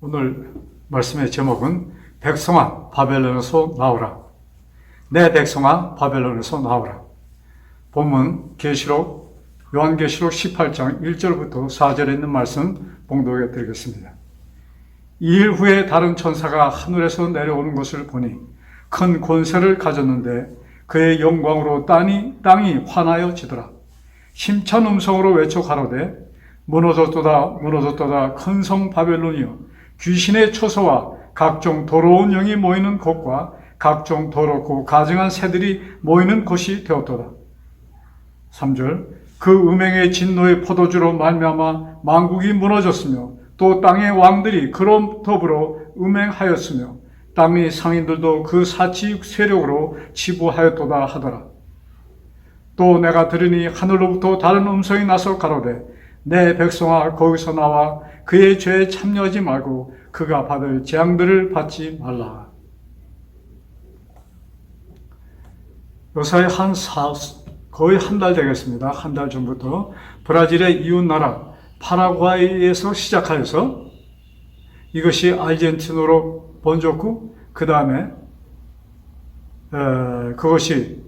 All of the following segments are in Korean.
오늘 말씀의 제목은 백성아 바벨론에서 나오라. 내 백성아 바벨론에서 나오라. 본문 요한계시록 18장 1절부터 4절에 있는 말씀 봉독해 드리겠습니다. 2일 후에 다른 천사가 하늘에서 내려오는 것을 보니 큰 권세를 가졌는데 그의 영광으로 땅이 환하여 지더라. 힘찬 음성으로 외쳐 가로되 무너졌도다 무너졌도다 큰 성 바벨론이여 귀신의 초소와 각종 더러운 영이 모이는 곳과 각종 더럽고 가증한 새들이 모이는 곳이 되었도다. 3절 그 음행의 진노의 포도주로 말미암아 만국이 무너졌으며 또 땅의 왕들이 그로 더불어 음행하였으며 땅의 상인들도 그 사치 세력으로 치부하였도다 하더라. 또 내가 들으니 하늘로부터 다른 음성이 나서 가로되 내 백성아 거기서 나와 그의 죄에 참여하지 말고 그가 받을 재앙들을 받지 말라. 요사이 거의 한 달 되겠습니다. 한 달 전부터 브라질의 이웃나라 파라과이에서 시작하여서 이것이 아르헨티나로 번졌고 그 다음에 그것이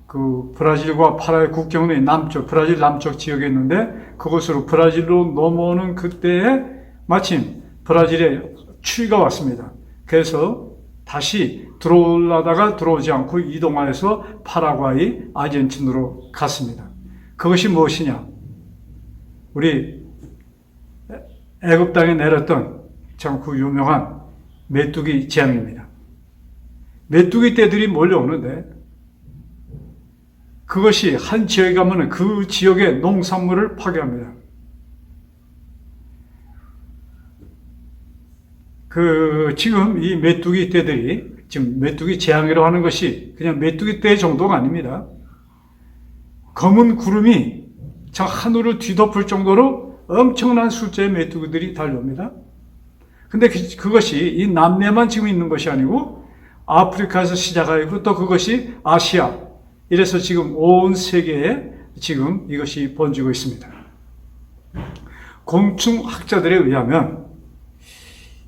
그 브라질과 파라과이 국경의 브라질 남쪽 지역에 있는데 그곳으로 브라질로 넘어오는 그때에 마침 브라질에 추위가 왔습니다. 그래서 다시 들어오려다가 들어오지 않고 이동하여서 파라과이, 아르헨티나로 갔습니다. 그것이 무엇이냐? 우리 애굽 땅에 내렸던 참 그 유명한 메뚜기 재앙입니다. 메뚜기 떼들이 몰려오는데 그것이 한 지역에 가면 그 지역의 농산물을 파괴합니다. 지금 이 메뚜기 떼들이 지금 메뚜기 재앙이라고 하는 것이 그냥 메뚜기 떼 정도가 아닙니다. 검은 구름이 저 하늘을 뒤덮을 정도로 엄청난 숫자의 메뚜기들이 달려옵니다. 근데 그것이 이 남미에만 지금 있는 것이 아니고 아프리카에서 시작하고 또 그것이 아시아, 이래서 지금 온 세계에 지금 이것이 번지고 있습니다. 곤충학자들에 의하면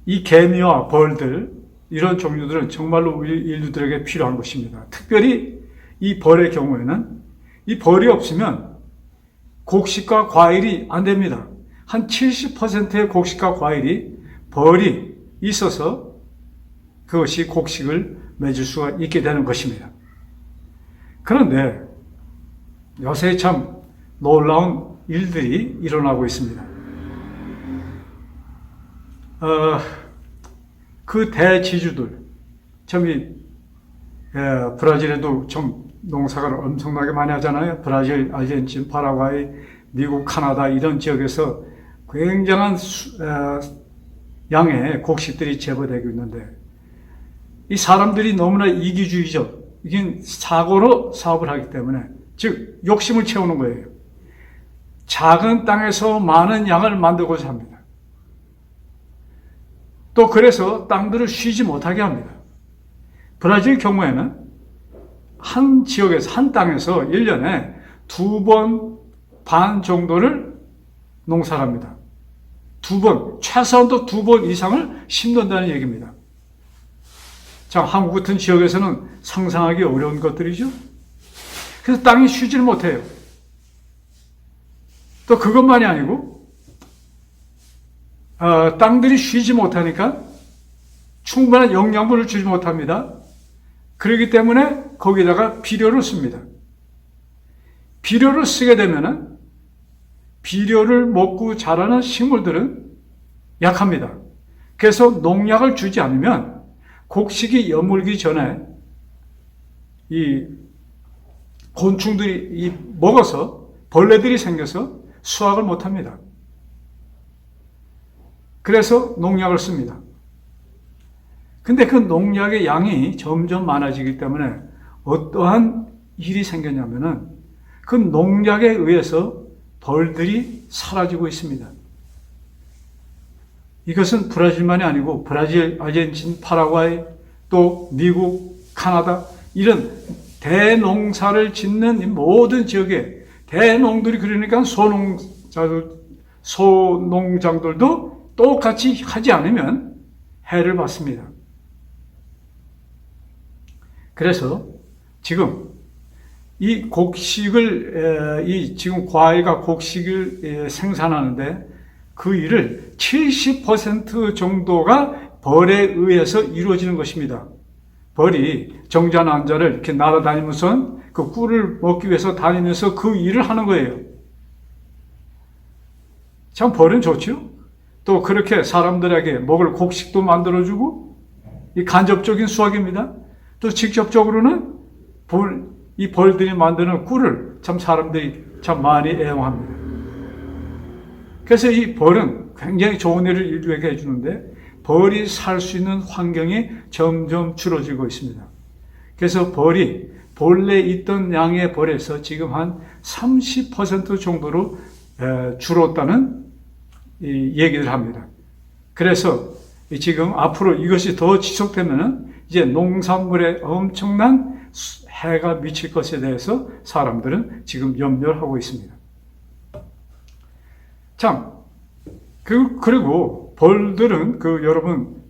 이 개미와 벌들, 이런 종류들은 정말로 우리 인류들에게 필요한 것입니다. 특별히 이 벌의 경우에는 이 벌이 없으면 곡식과 과일이 안 됩니다. 한 70%의 곡식과 과일이 벌이 있어서 그것이 곡식을 맺을 수가 있게 되는 것입니다. 그런데 요새 참 놀라운 일들이 일어나고 있습니다. 그 대지주들, 브라질에도 좀 농사를 엄청나게 많이 하잖아요. 브라질, 아르헨티나, 파라과이, 미국, 카나다 이런 지역에서 굉장한 양의 곡식들이 제보되고 있는데 이 사람들이 너무나 이기주의죠. 이게 사고로 사업을 하기 때문에, 즉 욕심을 채우는 거예요. 작은 땅에서 많은 양을 만들고자 합니다. 또 그래서 땅들을 쉬지 못하게 합니다. 브라질 경우에는 한 지역에서, 한 땅에서 1년에 2번 반 정도를 농사를 합니다. 2번, 최소한도 2번 이상을 심는다는 얘기입니다. 자, 한국 같은 지역에서는 상상하기 어려운 것들이죠. 그래서 땅이 쉬지를 못해요. 또 그것만이 아니고 땅들이 쉬지 못하니까 충분한 영양분을 주지 못합니다. 그렇기 때문에 거기다가 비료를 씁니다. 비료를 쓰게 되면은 비료를 먹고 자라는 식물들은 약합니다. 그래서 농약을 주지 않으면 곡식이 여물기 전에 이 곤충들이 먹어서 벌레들이 생겨서 수확을 못합니다. 그래서 농약을 씁니다. 근데 그 농약의 양이 점점 많아지기 때문에 어떠한 일이 생겼냐면은 그 농약에 의해서 벌들이 사라지고 있습니다. 이것은 브라질만이 아니고 브라질, 아르헨티나, 파라과이, 또 미국, 카나다 이런 대농사를 짓는 이 모든 지역에 대농들이, 그러니까 소농장들도 똑같이 하지 않으면 해를 받습니다. 그래서 지금 이 곡식을, 지금 과일과 곡식을 생산하는데 그 일을 70% 정도가 벌에 의해서 이루어지는 것입니다. 벌이 정자난자를 이렇게 날아다니면서 그 꿀을 먹기 위해서 다니면서 그 일을 하는 거예요. 참 벌은 좋죠? 또 그렇게 사람들에게 먹을 곡식도 만들어주고, 이 간접적인 수확입니다. 또 직접적으로는 이 벌들이 만드는 꿀을 참 사람들이 참 많이 애용합니다. 그래서 이 벌은 굉장히 좋은 일을 인류에게 해주는데 벌이 살 수 있는 환경이 점점 줄어들고 있습니다. 그래서 벌이 본래 있던 양의 벌에서 지금 한 30% 정도로 줄었다는 얘기를 합니다. 그래서 지금 앞으로 이것이 더 지속되면 이제 농산물에 엄청난 해가 미칠 것에 대해서 사람들은 지금 염려를 하고 있습니다. 참, 그리고 벌들은 여러분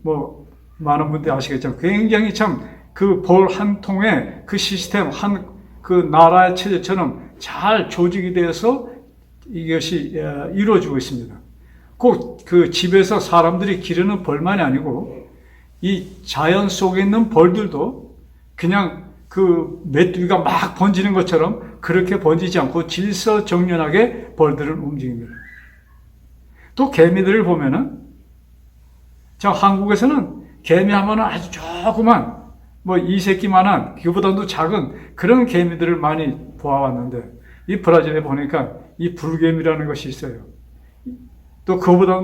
많은 분들이 아시겠지만 굉장히 참 그 벌 한 통에 그 시스템 그 나라의 체제처럼 잘 조직이 되어서 이것이 이루어지고 있습니다. 꼭 그 집에서 사람들이 기르는 벌만이 아니고 이 자연 속에 있는 벌들도 그냥 그 메뚜기가 막 번지는 것처럼 그렇게 번지지 않고 질서정연하게 벌들을 움직입니다. 또 개미들을 보면은, 한국에서는 개미 하면은 아주 조그만, 이 새끼만한, 그보다도 작은 그런 개미들을 많이 보아왔는데, 이 브라질에 보니까 이 불개미라는 것이 있어요. 또 그보다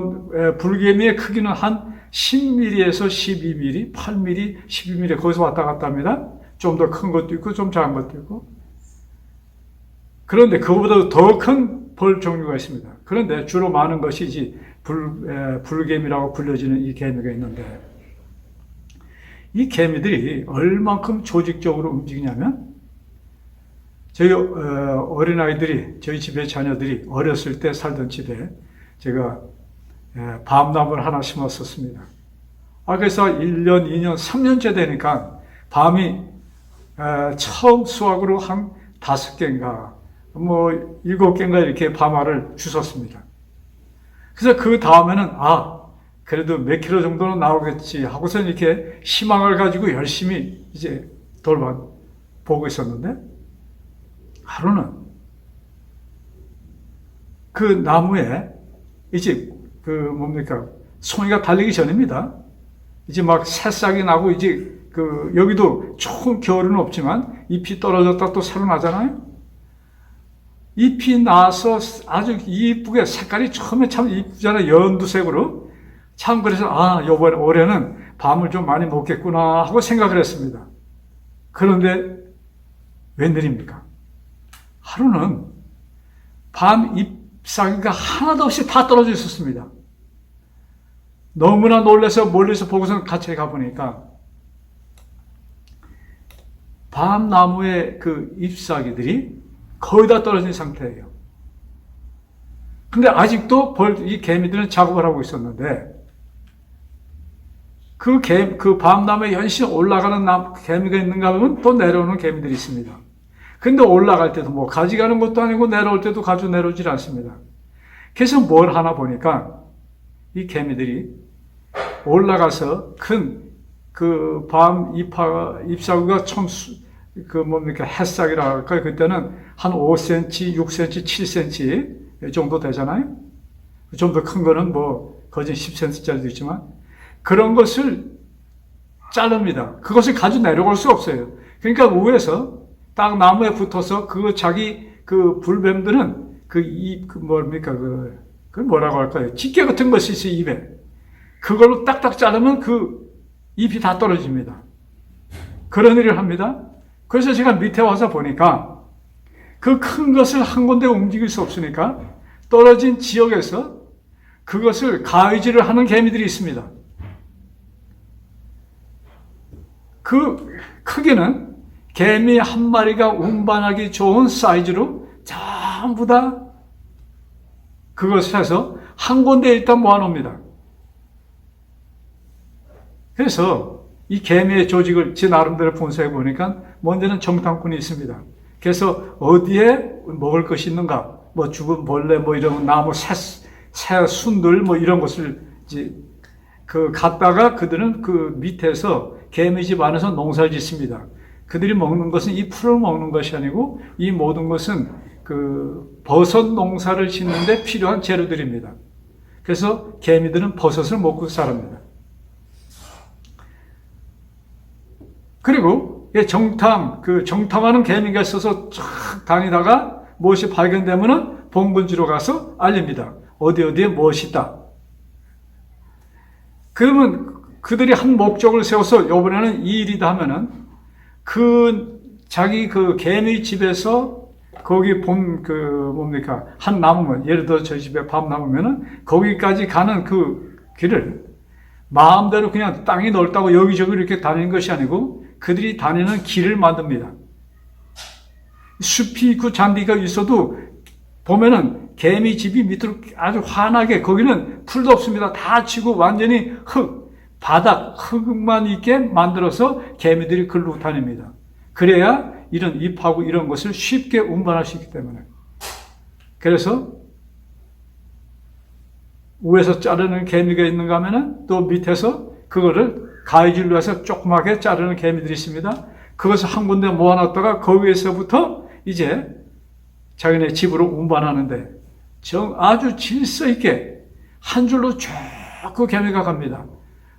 불개미의 크기는 한 10mm에서 12mm, 8mm, 12mm 거기서 왔다 갔다 합니다. 좀 더 큰 것도 있고 좀 작은 것도 있고. 그런데 그거보다 더 큰 벌 종류가 있습니다. 그런데 주로 많은 것이 이제 불개미라고 불려지는 이 개미가 있는데, 이 개미들이 얼만큼 조직적으로 움직이냐면, 저희 어린아이들이, 저희 집의 자녀들이 어렸을 때 살던 집에 제가 밤나무를 하나 심었었습니다. 그래서 1년, 2년, 3년째 되니까 밤이 처음 수확으로 한 5개인가 7개인가 이렇게 밤알을 주웠습니다. 그래서 그 다음에는 그래도 몇 킬로 정도는 나오겠지 하고서 이렇게 희망을 가지고 열심히 이제 보고 있었는데, 하루는 그 나무에 이제 송이가 달리기 전입니다. 이제 막 새싹이 나고 이제 여기도 조금 겨울은 없지만 잎이 떨어졌다 또 새로 나잖아요. 잎이 나서 아주 이쁘게 색깔이 처음에 참 이쁘잖아요. 연두색으로. 참 그래서 이번에 올해는 밤을 좀 많이 먹겠구나 하고 생각을 했습니다. 그런데 웬일입니까? 하루는 밤 잎사귀가 하나도 없이 다 떨어져 있었습니다. 너무나 놀라서 멀리서 보고서 같이 가보니까 밤나무의 그 잎사귀들이 거의 다 떨어진 상태예요. 근데 아직도 이 개미들은 작업을 하고 있었는데, 그 밤나무에 연신 올라가는 개미가 있는가 하면 또 내려오는 개미들이 있습니다. 근데 올라갈 때도 가져가는 것도 아니고 내려올 때도 가지고 내려오질 않습니다. 그래서 뭘 하나 보니까 이 개미들이 올라가서 큰 밤 잎사귀가 처음 햇삭이라 할까요? 그때는 한 5cm, 6cm, 7cm 정도 되잖아요? 좀 더 큰 거는 거진 10cm짜리도 있지만, 그런 것을 자릅니다. 그것을 가지고 내려올 수 없어요. 그러니까 위에서 딱 나무에 붙어서 자기 불뱀들은 그걸 뭐라고 할까요? 집게 같은 것이 있어요, 입에. 그걸로 딱딱 자르면 잎이 다 떨어집니다. 그런 일을 합니다. 그래서 제가 밑에 와서 보니까 그 큰 것을 한 군데 움직일 수 없으니까 떨어진 지역에서 그것을 가위질을 하는 개미들이 있습니다. 그 크기는 개미 한 마리가 운반하기 좋은 사이즈로 전부 다 그것을 해서 한 군데 일단 모아놓습니다. 그래서 이 개미의 조직을 제 나름대로 분석해 보니까 먼저는 정탐꾼이 있습니다. 그래서 어디에 먹을 것이 있는가, 뭐 죽은 벌레, 뭐 이런 나무, 새 순들, 뭐 이런 것을 이제 갖다가 그들은 그 밑에서 개미집 안에서 농사를 짓습니다. 그들이 먹는 것은 이 풀을 먹는 것이 아니고 이 모든 것은 그 버섯 농사를 짓는데 필요한 재료들입니다. 그래서 개미들은 버섯을 먹고 살합니다. 그리고 정탐하는 개미가 있어서 쫙 다니다가 무엇이 발견되면은 본분지로 가서 알립니다. 어디에 무엇이 있다. 그러면 그들이 한 목적을 세워서 이번에는 이 일이다 하면은 자기 개미 집에서 거기 한 나무면, 예를 들어 저희 집에 밥 나무면은 거기까지 가는 그 길을 마음대로 그냥 땅이 넓다고 여기저기 이렇게 다니는 것이 아니고 그들이 다니는 길을 만듭니다. 숲이 있고 잔디가 있어도 보면은 개미 집이 밑으로 아주 환하게, 거기는 풀도 없습니다. 다 치고 완전히 흙만 있게 만들어서 개미들이 글로 다닙니다. 그래야 이런 잎하고 이런 것을 쉽게 운반할 수 있기 때문에. 그래서 위에서 자르는 개미가 있는가 하면은 또 밑에서 그거를 가위질로 해서 조그맣게 자르는 개미들이 있습니다. 그것을 한 군데 모아놨다가 거기에서부터 이제 자기네 집으로 운반하는데 아주 질서 있게 한 줄로 쭉 그 개미가 갑니다.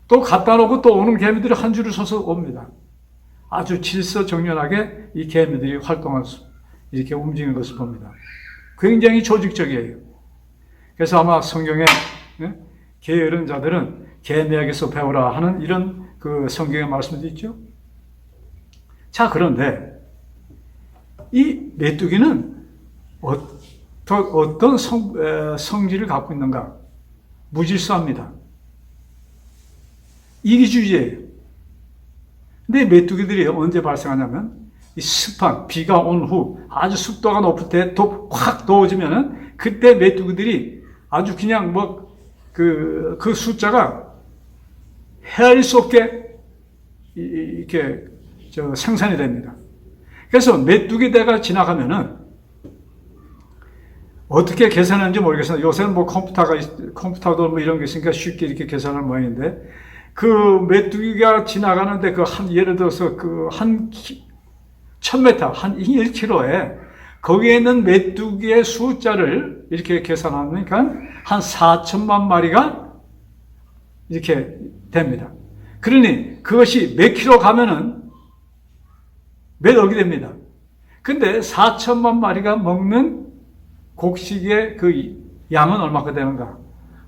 또 갖다 놓고 또 오는 개미들이 한 줄을 서서 옵니다. 아주 질서정연하게 이 개미들이 이렇게 움직이는 것을 봅니다. 굉장히 조직적이에요. 그래서 아마 성경에 게으른 자들은 개미에게서 배우라 하는 이런 그 성경의 말씀도 있죠. 자, 그런데 이 메뚜기는 어떤 성질을 갖고 있는가? 무질서합니다. 이기주의예요. 근데 메뚜기들이 언제 발생하냐면 이 습한 비가 온 후 아주 습도가 높을 때 확 더워지면은 그때 메뚜기들이 아주 그냥 그 숫자가 헤아릴 수 없게 이렇게 생산이 됩니다. 그래서 메뚜기 대가 지나가면은 어떻게 계산하는지 모르겠어요. 요새는 컴퓨터도 뭐 이런 게 있으니까 쉽게 이렇게 계산할 모양인데, 그 메뚜기가 지나가는데 예를 들어서 한 1000m, 한 1km에 거기에 있는 메뚜기의 숫자를 이렇게 계산하니까 한 4천만 마리가 이렇게 됩니다. 그러니 그것이 몇 킬로 가면은 몇 억이 됩니다. 근데 4천만 마리가 먹는 곡식의 그 양은 얼마가 되는가?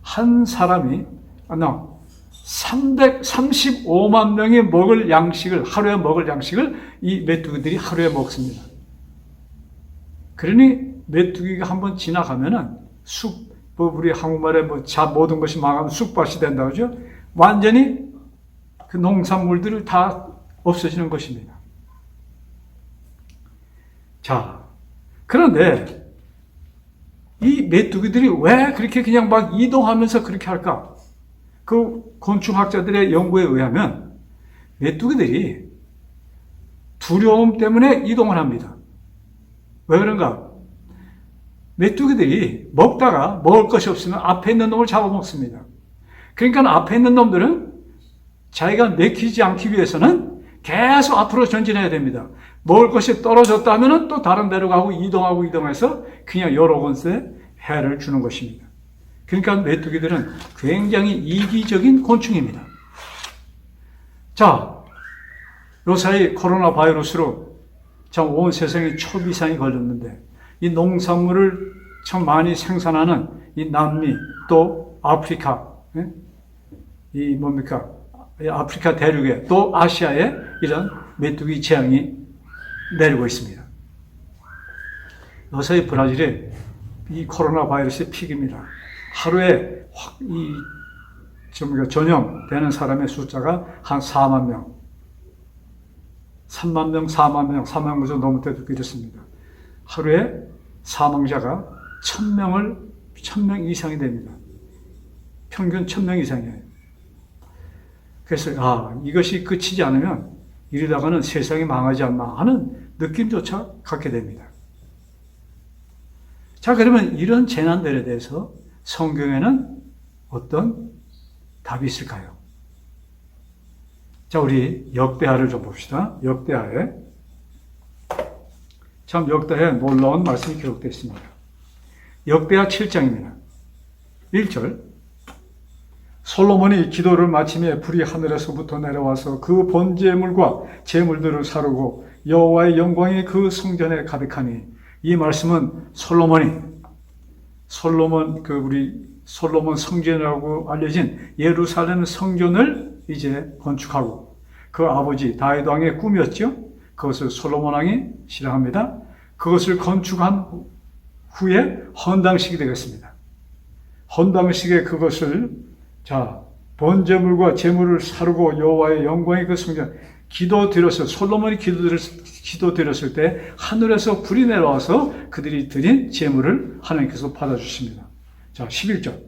한 사람이 335만 명이 하루에 먹을 양식을 이 메뚜기들이 하루에 먹습니다. 그러니 메뚜기가 한번 지나가면은 우리 한국말에 모든 것이 망하면 쑥밭이 된다고 하죠. 완전히 그 농산물들을 다 없어지는 것입니다. 자, 그런데 이 메뚜기들이 왜 그렇게 그냥 막 이동하면서 그렇게 할까? 그 곤충학자들의 연구에 의하면 메뚜기들이 두려움 때문에 이동을 합니다. 왜 그런가? 메뚜기들이 먹다가 먹을 것이 없으면 앞에 있는 놈을 잡아먹습니다. 그러니까 앞에 있는 놈들은 자기가 맥히지 않기 위해서는 계속 앞으로 전진해야 됩니다. 먹을 것이 떨어졌다 하면 또 다른 데로 가고 이동해서 그냥 여러 곳에 해를 주는 것입니다. 그러니까 메뚜기들은 굉장히 이기적인 곤충입니다. 자, 요사이 코로나 바이러스로 참 온 세상에 초비상이 걸렸는데 이 농산물을 참 많이 생산하는 이 남미 또 아프리카, 아프리카 대륙에 또 아시아에 이런 메뚜기 재앙이 내리고 있습니다. 요사이 브라질에 이 코로나 바이러스의 픽입니다. 하루에 전염되는 사람의 숫자가 한 4만 명, 3만 명, 4만 명, 4만 명 정도 넘을 때도 이렇습니다. 하루에 사망자가 1000명 이상이 됩니다. 평균 1000명 이상이에요. 그래서 이것이 끝이지 않으면 이러다가는 세상이 망하지 않나 하는 느낌조차 갖게 됩니다. 자, 그러면 이런 재난들에 대해서 성경에는 어떤 답이 있을까요? 자, 우리 역대하를 좀 봅시다. 역대하에 참 역대하에 놀라운 말씀이 기록되어 있습니다. 역대하 7장입니다. 1절 솔로몬이 기도를 마치며 불이 하늘에서부터 내려와서 그 본제물과 제물들을 사르고 여호와의 영광이 그 성전에 가득하니, 이 말씀은 솔로몬 성전이라고 알려진 예루살렘 성전을 이제 건축하고, 그 아버지 다윗 왕의 꿈이었죠. 그것을 솔로몬 왕이 실행합니다. 그것을 건축한 후에 헌당식이 되겠습니다. 헌당식에 그것을 번제물과 제물을 사르고 여호와의 영광이 그 성전, 솔로몬이 기도드렸을 때 하늘에서 불이 내려와서 그들이 드린 제물을 하나님께서 받아주십니다. 자, 11절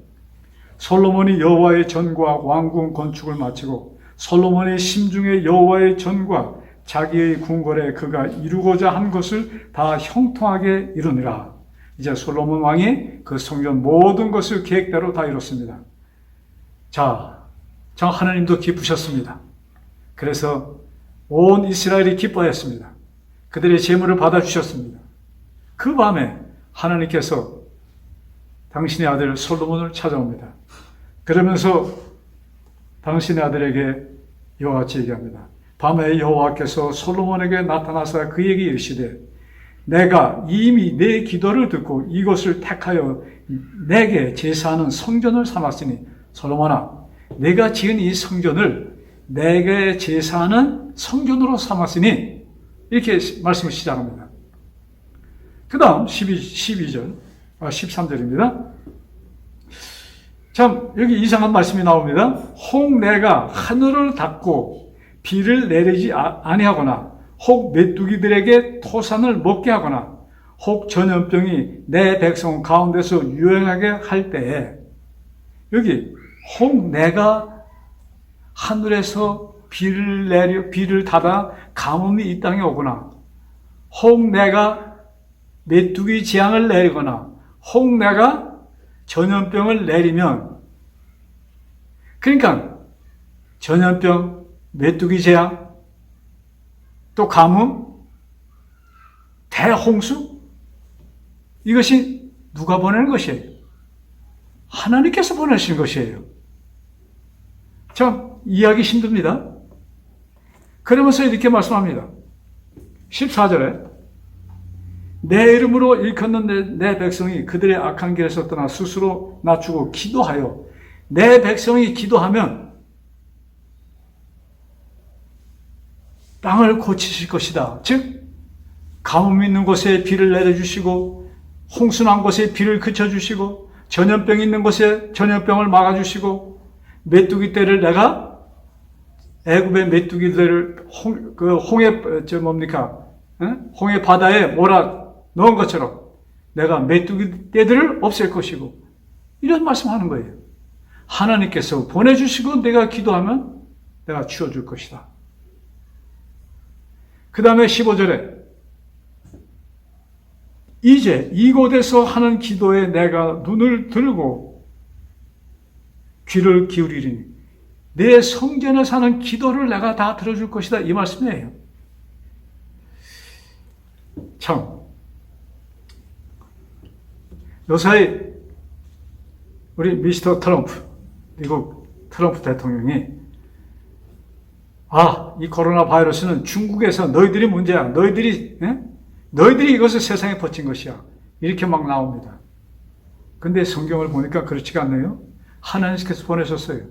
솔로몬이 여호와의 전과 왕궁 건축을 마치고 솔로몬의 심중에 여호와의 전과 자기의 궁궐에 그가 이루고자 한 것을 다 형통하게 이루니라. 이제 솔로몬 왕이 그 성전 모든 것을 계획대로 다 이뤘습니다. 자, 하나님도 기쁘셨습니다. 그래서 온 이스라엘이 기뻐했습니다. 그들의 제물을 받아주셨습니다. 그 밤에 하나님께서 당신의 아들 솔로몬을 찾아옵니다. 그러면서 당신의 아들에게 이와 같이 얘기합니다. 밤에 여호와께서 솔로몬에게 나타나사 그에게 이르시되, 내가 이미 내 기도를 듣고 이것을 택하여 내게 제사하는 성전을 삼았으니, 솔로몬아, 내가 지은 이 성전을 내게 제사하는 성전으로 삼았으니, 이렇게 말씀을 시작합니다. 그 다음 13절입니다. 참, 여기 이상한 말씀이 나옵니다. 혹 내가 하늘을 닫고 비를 내리지 아니하거나, 혹 메뚜기들에게 토산을 먹게 하거나, 혹 전염병이 내 백성 가운데서 유행하게 할 때에, 여기 혹 내가 하늘에서 비를 닫아 가뭄이 이 땅에 오거나, 혹 내가 메뚜기 재앙을 내리거나, 혹 내가 전염병을 내리면, 그러니까 전염병, 메뚜기 재앙, 또 가뭄, 대홍수, 이것이 누가 보내는 것이에요? 하나님께서 보내신 것이에요. 참 이해하기 힘듭니다. 그러면서 이렇게 말씀합니다. 14절에 내 이름으로 일컫는 내 백성이 그들의 악한 길에서 떠나 스스로 낮추고 기도하여, 내 백성이 기도하면 땅을 고치실 것이다. 즉 가뭄 있는 곳에 비를 내려주시고, 홍수난 곳에 비를 그쳐주시고, 전염병 있는 곳에 전염병을 막아주시고, 메뚜기 떼를 내가 애굽의 메뚜기들을 홍해 바다에 몰아 넣은 것처럼 내가 메뚜기 떼들을 없앨 것이고, 이런 말씀하는 거예요. 하나님께서 보내주시고 내가 기도하면 내가 치워줄 것이다. 그 다음에 15절에 이제 이곳에서 하는 기도에 내가 눈을 들고 귀를 기울이리니 내 성전에서 하는 기도를 내가 다 들어줄 것이다, 이 말씀이에요. 참, 요사이 우리 미스터 트럼프, 미국 트럼프 대통령이 이 코로나 바이러스는 중국에서 너희들이 문제야, 너희들이 이것을 세상에 퍼친 것이야, 이렇게 막 나옵니다. 근데 성경을 보니까 그렇지가 않네요. 하나님께서 보내셨어요.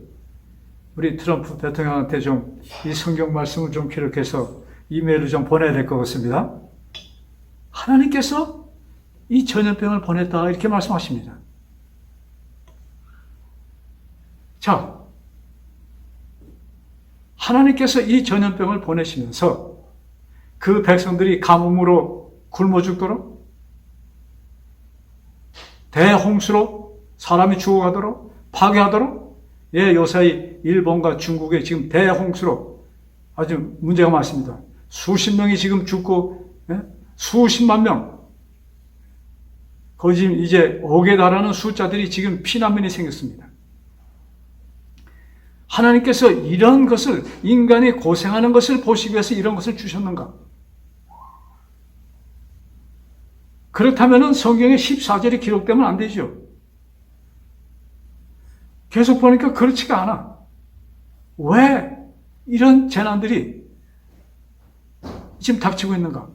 우리 트럼프 대통령한테 좀 이 성경 말씀을 좀 기록해서 이메일을 좀 보내야 될 것 같습니다. 하나님께서 이 전염병을 보냈다, 이렇게 말씀하십니다. 자, 하나님께서 이 전염병을 보내시면서 그 백성들이 가뭄으로 굶어 죽도록, 대홍수로 사람이 죽어가도록, 파괴하도록 예, 요사이 일본과 중국의 지금 대홍수로 아주 문제가 많습니다. 수십 명이 지금 죽고, 예? 수십만 명. 거의 지금 이제 5개 달하는 숫자들이 지금 피난민이 생겼습니다. 하나님께서 이런 것을, 인간이 고생하는 것을 보시기 위해서 이런 것을 주셨는가? 그렇다면 성경에 14절이 기록되면 안 되죠. 계속 보니까 그렇지가 않아. 왜 이런 재난들이 지금 닥치고 있는가?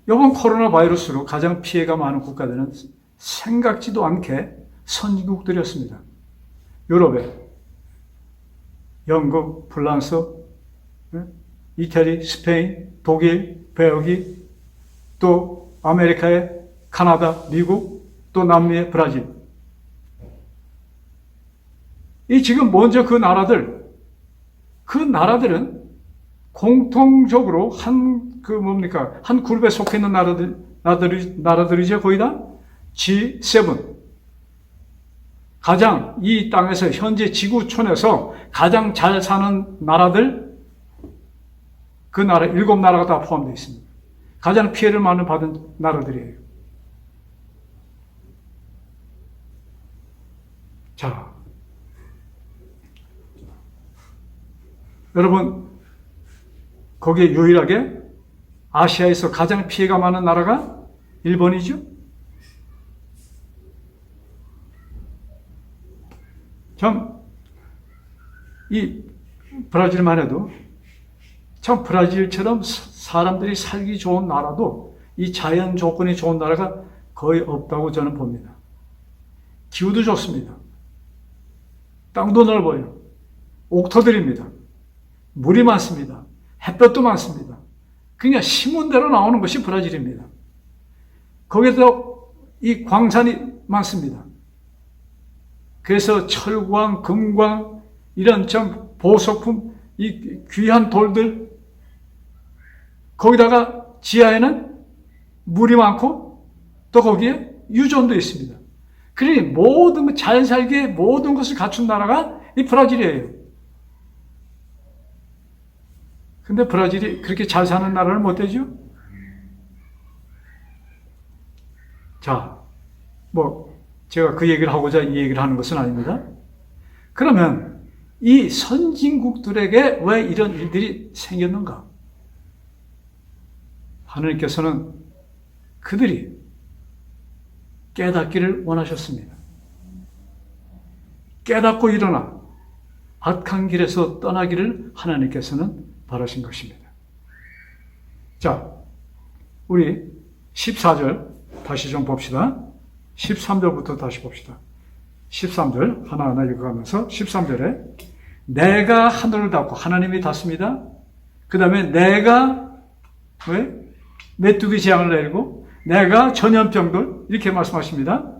이번 코로나 바이러스로 가장 피해가 많은 국가들은 생각지도 않게 선진국들이었습니다. 유럽에 영국, 프랑스, 이태리, 스페인, 독일, 벨기, 또 아메리카의 카나다, 미국, 또 남미의 브라질. 이 지금 먼저 그 나라들은 공통적으로 한 그룹에 속해 있는 나라들이죠. 거의 다 G7. 가장 이 땅에서 현재 지구촌에서 가장 잘 사는 나라들, 그 나라 7나라가 다 포함되어 있습니다. 가장 피해를 많이 받은 나라들이에요. 자, 여러분, 거기에 유일하게 아시아에서 가장 피해가 많은 나라가 일본이죠. 참, 이 브라질만 해도 참 브라질처럼 사람들이 살기 좋은 나라도 이 자연 조건이 좋은 나라가 거의 없다고 저는 봅니다. 기후도 좋습니다. 땅도 넓어요. 옥토들입니다. 물이 많습니다. 햇볕도 많습니다. 그냥 심은 대로 나오는 것이 브라질입니다. 거기에도 이 광산이 많습니다. 그래서 철광, 금광, 이런 좀 보석품, 이 귀한 돌들, 거기다가 지하에는 물이 많고 또 거기에 유전도 있습니다. 그러니 모든 잘 살기에 모든 것을 갖춘 나라가 이 브라질이에요. 근데 브라질이 그렇게 잘 사는 나라를 못 되죠? 자, 제가 그 얘기를 하고자 이 얘기를 하는 것은 아닙니다. 그러면 이 선진국들에게 왜 이런 일들이 생겼는가? 하나님께서는 그들이 깨닫기를 원하셨습니다. 깨닫고 일어나 악한 길에서 떠나기를 하나님께서는 바라신 것입니다. 자, 우리 14절 다시 좀 봅시다. 13절부터 다시 봅시다. 13절 하나하나 읽어가면서 13절에 내가 하늘을 닫고, 하나님이 닫습니다. 그 다음에 내가 메뚜기 재앙을 내리고 내가 전염병들 이렇게 말씀하십니다.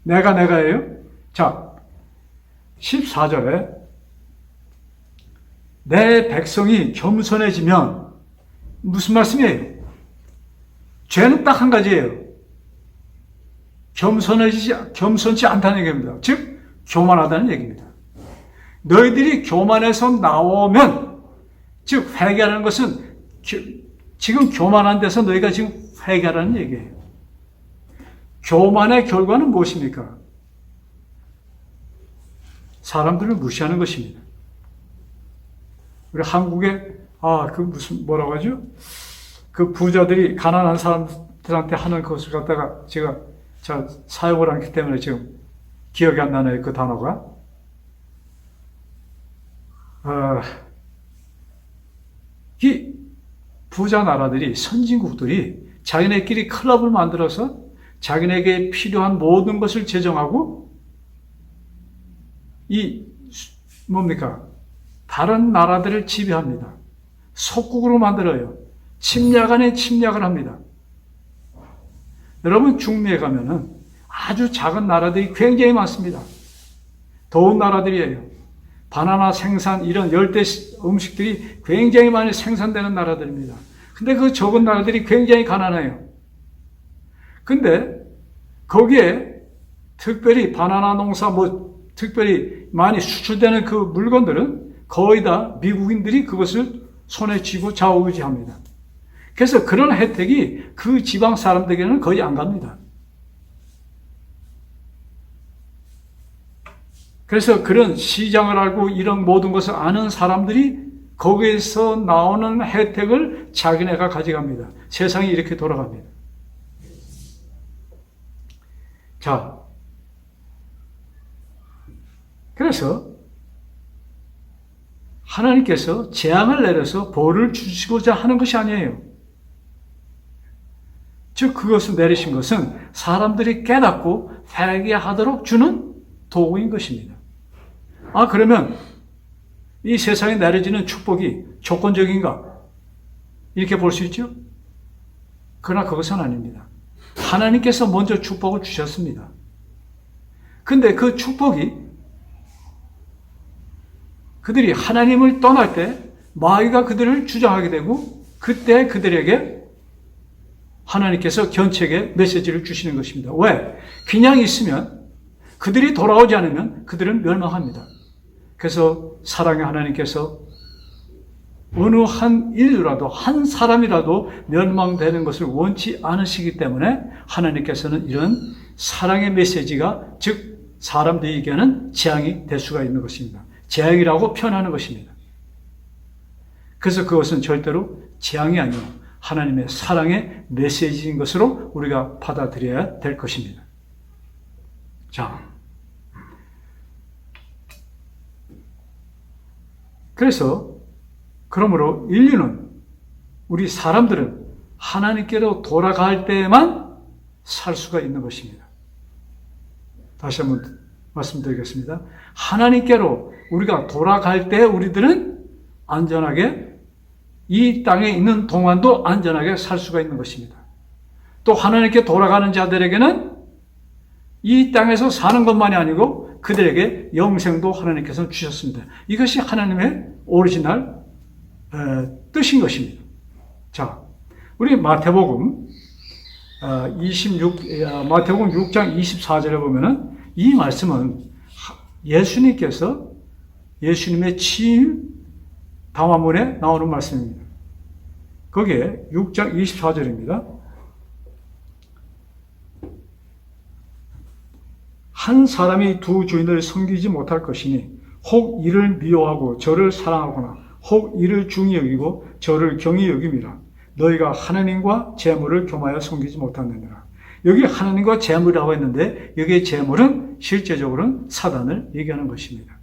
내가예요. 자, 14절에 내 백성이 겸손해지면 무슨 말씀이에요? 죄는 딱 한 가지예요. 겸손치 않다는 얘기입니다. 즉 교만하다는 얘기입니다. 너희들이 교만해서 나오면, 즉 회개하는 것은 지금 교만한 데서 너희가 지금 회개하라는 얘기예요. 교만의 결과는 무엇입니까? 사람들을 무시하는 것입니다. 우리 한국에 뭐라고 하죠? 그 부자들이 가난한 사람들한테 하는 것을 갖다가 제가 사용을 않기 때문에 지금 기억이 안 나네요. 그 단어가. 이 부자 나라들이, 선진국들이 자기네끼리 클럽을 만들어서 자기네에게 필요한 모든 것을 제정하고 다른 나라들을 지배합니다. 속국으로 만들어요. 침략 아닌 침략을 합니다. 여러분, 중미에 가면은 아주 작은 나라들이 굉장히 많습니다. 더운 나라들이에요. 바나나 생산, 이런 열대 음식들이 굉장히 많이 생산되는 나라들입니다. 근데 그 적은 나라들이 굉장히 가난해요. 근데 거기에 특별히 바나나 농사 특별히 많이 수출되는 그 물건들은 거의 다 미국인들이 그것을 손에 쥐고 좌우지합니다. 그래서 그런 혜택이 그 지방 사람들에게는 거의 안 갑니다. 그래서 그런 시장을 알고 이런 모든 것을 아는 사람들이 거기에서 나오는 혜택을 자기네가 가져갑니다. 세상이 이렇게 돌아갑니다. 자, 그래서 하나님께서 재앙을 내려서 벌을 주시고자 하는 것이 아니에요. 즉 그것을 내리신 것은 사람들이 깨닫고 회개하도록 주는 도구인 것입니다. 그러면 이 세상에 내려지는 축복이 조건적인가? 이렇게 볼 수 있죠? 그러나 그것은 아닙니다. 하나님께서 먼저 축복을 주셨습니다. 근데 그 축복이 그들이 하나님을 떠날 때 마귀가 그들을 주장하게 되고 그때 그들에게 하나님께서 견책의 메시지를 주시는 것입니다. 왜? 그냥 있으면 그들이 돌아오지 않으면 그들은 멸망합니다. 그래서 사랑의 하나님께서 어느 한 인류라도 한 사람이라도 멸망되는 것을 원치 않으시기 때문에 하나님께서는 이런 사랑의 메시지가 즉 사람들에게는 재앙이 될 수가 있는 것입니다. 재앙이라고 표현하는 것입니다. 그래서 그것은 절대로 재앙이 아니고 하나님의 사랑의 메시지인 것으로 우리가 받아들여야 될 것입니다. 자, 그래서 그러므로 인류는 우리 사람들은 하나님께로 돌아갈 때에만 살 수가 있는 것입니다. 다시 한번 말씀드리겠습니다. 하나님께로 우리가 돌아갈 때 우리들은 안전하게 이 땅에 있는 동안도 안전하게 살 수가 있는 것입니다. 또 하나님께 돌아가는 자들에게는 이 땅에서 사는 것만이 아니고 그들에게 영생도 하나님께서 주셨습니다. 이것이 하나님의 오리지널 뜻인 것입니다. 자, 우리 마태복음 6장 24절에 보면은 이 말씀은 예수님께서 예수님의 취임 담화문에 나오는 말씀입니다. 거기에 6장 24절입니다. 한 사람이 두 주인을 섬기지 못할 것이니 혹 이를 미워하고 저를 사랑하거나 혹 이를 중히 여기고 저를 경히 여김이라. 너희가 하나님과 재물을 겸하여 섬기지 못하느니라. 여기 하나님과 재물이라고 했는데 여기에 재물은 실제적으로는 사단을 얘기하는 것입니다.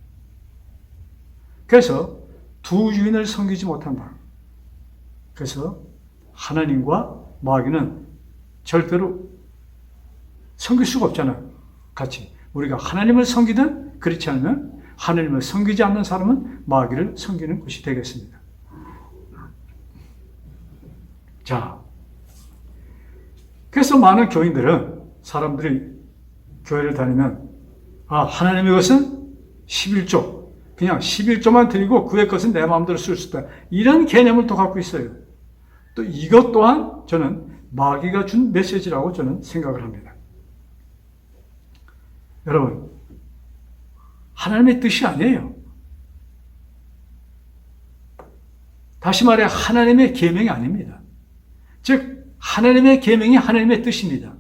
그래서 두 주인을 섬기지 못한다. 그래서 하나님과 마귀는 절대로 섬길 수가 없잖아요. 같이 우리가 하나님을 섬기든 그렇지 않으면 하나님을 섬기지 않는 사람은 마귀를 섬기는 것이 되겠습니다. 자, 그래서 많은 교인들은 사람들이 교회를 다니면 하나님의 것은 11조 그냥 11조만 드리고 그의 것은 내 마음대로 쓸 수 있다. 이런 개념을 또 갖고 있어요. 또 이것 또한 저는 마귀가 준 메시지라고 저는 생각을 합니다. 여러분, 하나님의 뜻이 아니에요. 다시 말해 하나님의 계명이 아닙니다. 즉 하나님의 계명이 하나님의 뜻입니다.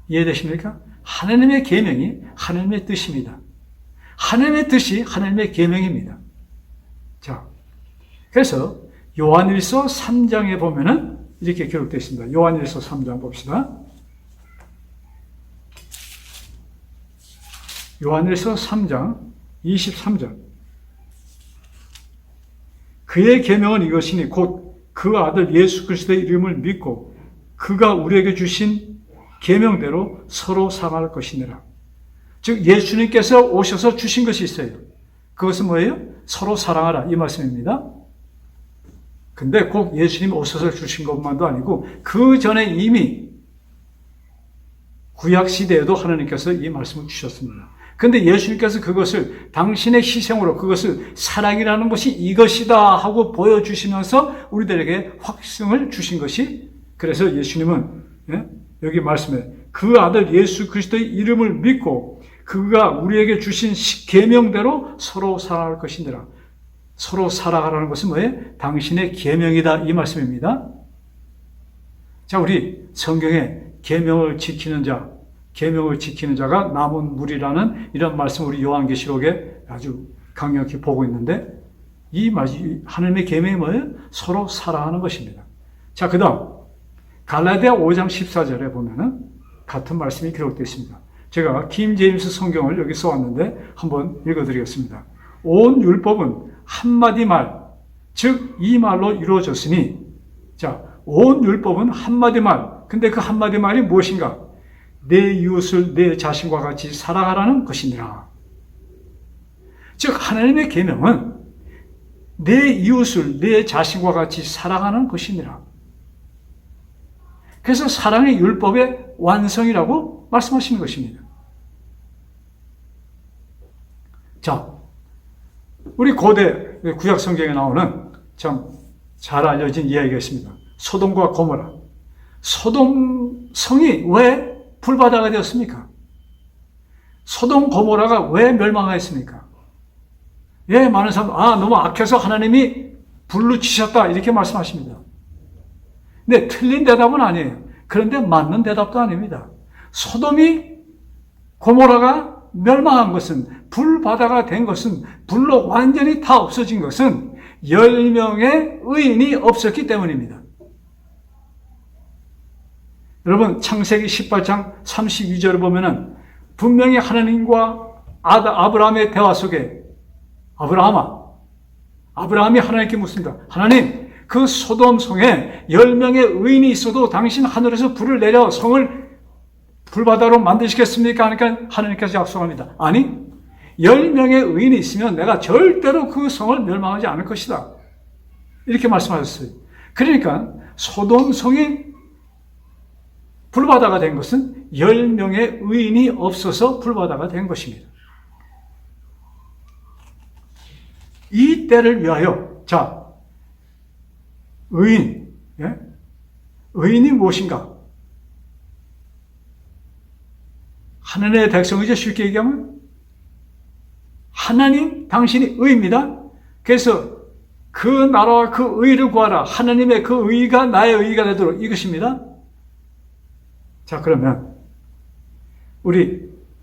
이해되십니까? 하나님의 계명이 하나님의 뜻입니다. 하나님의 뜻이 하나님의 계명입니다. 자, 그래서 요한일서 3장에 보면은 이렇게 기록되어 있습니다. 요한일서 3장 봅시다. 요한일서 3장 23절. 그의 계명은 이것이니 곧 그 아들 예수 그리스도의 이름을 믿고 그가 우리에게 주신 계명대로 서로 사랑할 것이니라. 즉 예수님께서 오셔서 주신 것이 있어요. 그것은 뭐예요? 서로 사랑하라 이 말씀입니다. 근데 꼭 예수님 오셔서 주신 것만도 아니고 그 전에 이미 구약 시대에도 하나님께서 이 말씀을 주셨습니다. 근데 예수님께서 그것을 당신의 희생으로 그것을 사랑이라는 것이 이것이다 하고 보여주시면서 우리들에게 확증을 주신 것이 그래서 예수님은 여기 말씀에 그 아들 예수 그리스도의 이름을 믿고 그가 우리에게 주신 계명대로 서로 살아갈 것이니라. 서로 살아가라는 것은 뭐예요? 당신의 계명이다, 이 말씀입니다. 자, 우리 성경에 계명을 지키는 자가 남은 무리라는 이런 말씀 우리 요한계시록에 아주 강력히 보고 있는데, 이 하나님의 계명이 뭐예요? 서로 사랑하는 것입니다. 자, 그 다음 갈라디아 5장 14절에 보면은 같은 말씀이 기록되어 있습니다. 제가 킹 제임스 성경을 여기 써왔는데 한번 읽어드리겠습니다. 온 율법은 한마디 말, 즉 이 말로 이루어졌으니, 자, 온 율법은 한마디 말. 근데 그 한마디 말이 무엇인가? 내 이웃을 내 자신과 같이 사랑하라는 것이니라. 즉 하나님의 계명은 내 이웃을 내 자신과 같이 사랑하는 것이니라. 그래서 사랑의 율법의 완성이라고 말씀하시는 것입니다. 자, 우리 고대 구약 성경에 나오는 참 잘 알려진 이야기가 있습니다. 소돔과 고모라. 소돔 성이 왜 불바다가 되었습니까? 소돔 고모라가 왜 멸망하였습니까? 예, 많은 사람, 너무 악해서 하나님이 불로 치셨다, 이렇게 말씀하십니다. 근데 틀린 대답은 아니에요. 그런데 맞는 대답도 아닙니다. 소돔이 고모라가 멸망한 것은, 불바다가 된 것은, 불로 완전히 다 없어진 것은 10명의 의인이 없었기 때문입니다. 여러분, 창세기 18장 32절을 보면은 분명히 하나님과 아브라함의 대화 속에 아브라함이 하나님께 묻습니다. 하나님, 그 소돔 성에 10명의 의인이 있어도 당신 하늘에서 불을 내려 성을 불바다로 만드시겠습니까? 하니까 하나님께서 약속합니다. 아니, 10명의 의인이 있으면 내가 절대로 그 성을 멸망하지 않을 것이다, 이렇게 말씀하셨어요. 그러니까 소돔 성이 불바다가 된 것은 10명의 의인이 없어서 불바다가 된 것입니다. 이 때를 위하여, 자, 의인, 예? 의인이 무엇인가? 하나님의 백성이죠. 쉽게 얘기하면 하나님, 당신이 의입니다. 그래서 그 나라와 그 의를 구하라. 하나님의 그 의가 나의 의가 되도록, 이것입니다. 자, 그러면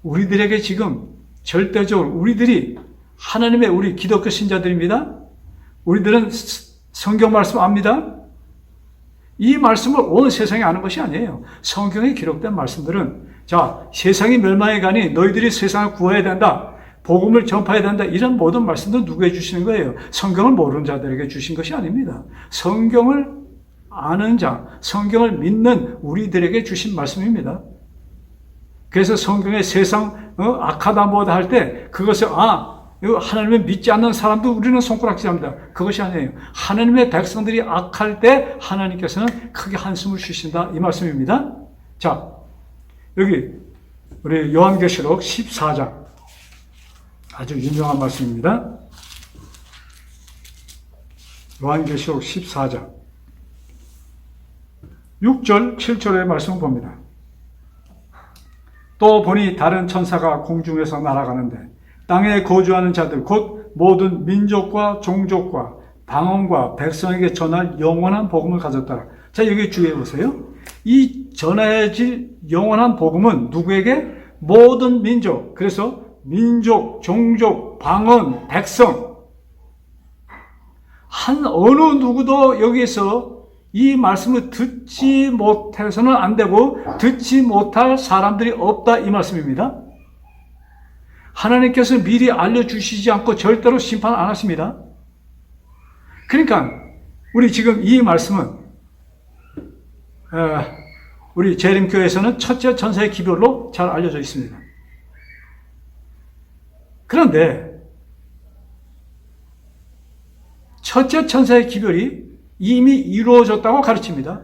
우리들에게 지금 절대적으로 우리들이 하나님의, 우리 기독교 신자들입니다. 우리들은 성경 말씀 압니다. 이 말씀을 온 세상에 아는 것이 아니에요. 성경에 기록된 말씀들은, 자, 세상이 멸망해 가니 너희들이 세상을 구해야 된다, 복음을 전파해야 된다, 이런 모든 말씀도 누구에게 주시는 거예요? 성경을 모르는 자들에게 주신 것이 아닙니다. 성경을 아는 자, 성경을 믿는 우리들에게 주신 말씀입니다. 그래서 성경에 세상 악하다 뭐다 할 때 그것을 하나님을 믿지 않는 사람도 우리는 손가락질합니다. 그것이 아니에요. 하나님의 백성들이 악할 때 하나님께서는 크게 한숨을 쉬신다, 이 말씀입니다. 자, 여기 우리 요한계시록 14장, 아주 유명한 말씀입니다. 요한계시록 14장 6절 7절의 말씀을 봅니다. 또 보니 다른 천사가 공중에서 날아가는데 땅에 거주하는 자들 곧 모든 민족과 종족과 방언과 백성에게 전할 영원한 복음을 가졌더라. 자, 여기 주의해 보세요. 이 전해질 영원한 복음은 누구에게? 모든 민족. 그래서 민족, 종족, 방언, 백성, 한 어느 누구도 여기에서 이 말씀을 듣지 못해서는 안 되고 듣지 못할 사람들이 없다, 이 말씀입니다. 하나님께서 미리 알려주시지 않고 절대로 심판 안 하십니다. 그러니까 우리 지금 이 말씀은 우리 재림교회에서는 첫째 천사의 기별로 잘 알려져 있습니다. 그런데 첫째 천사의 기별이 이미 이루어졌다고 가르칩니다.